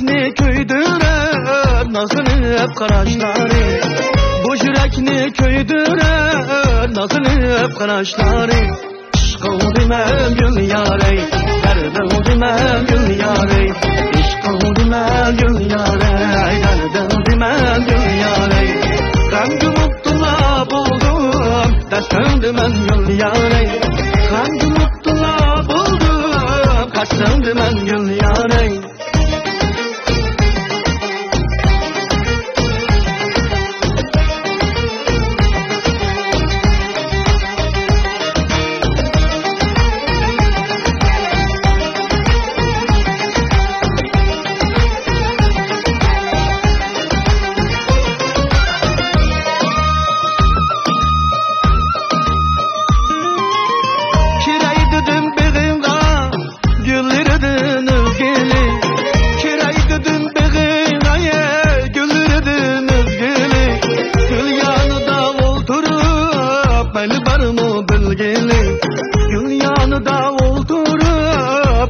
yürekni köydürer nazlanıp karaşları. Bu yürekni köydürer nazlanıp karaşları. İşk oldu men gül yarey, derde oldu men gül yarey. İşk oldu men gül yarey, derde oldu men gül yarey. Kandı mutluluğa buldum, destemdi men gül yarey. Kandı mutluluğa buldum, kaçtımdı men gül yarey.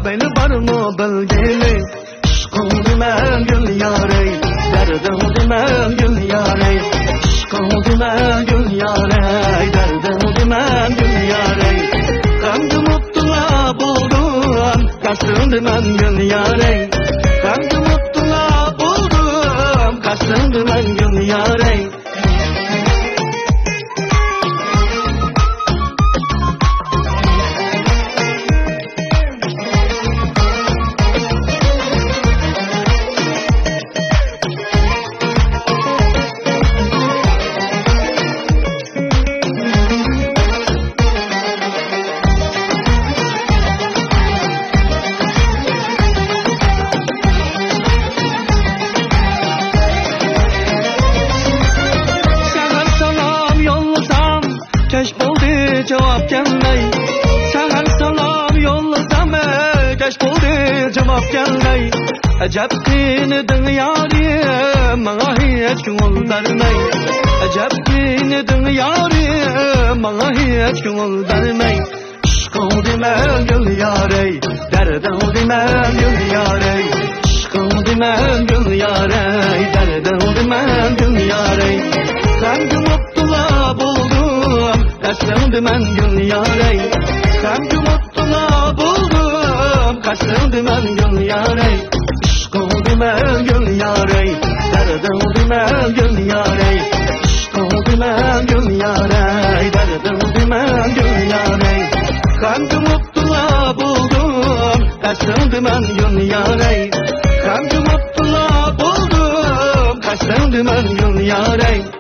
Beni var mı bilgili? İşk oldu men gül yarey, derde oldu men gül yarey. İşk oldu men gül yarey, derde oldu men gül yarey. Kandı mutluluğa buldum, kaçtımdı men gül yarey. Kandı mutluluğa buldum, kaçtımdı men gül yarey. Keş buldu cevap gelmey. Sana salam yollasam keş buldu cevap gelmey. Acep dinidin yarim, bana hiç gönül vermey. Acep dinidin yarim, bana hiç gönül vermey. İşk oldu men gül yarey, derde oldu men gül yarey. İşk oldu men gül yarey, derde oldu men gül yarey. Kandı mutluluğa buldum, kaçtımdı men gül yarey. Kandı mutluluğa buldum, kaçtımdı men gül yarey. İşk oldu men gül yarey, derde oldu men gül yarey. İşk oldu men gül yarey, derde oldu men gül yarey. Kandı mutluluğa buldum, kaçtımdı men gül yarey. Kandı mutluluğa buldum, kaçtımdı men gül yarey.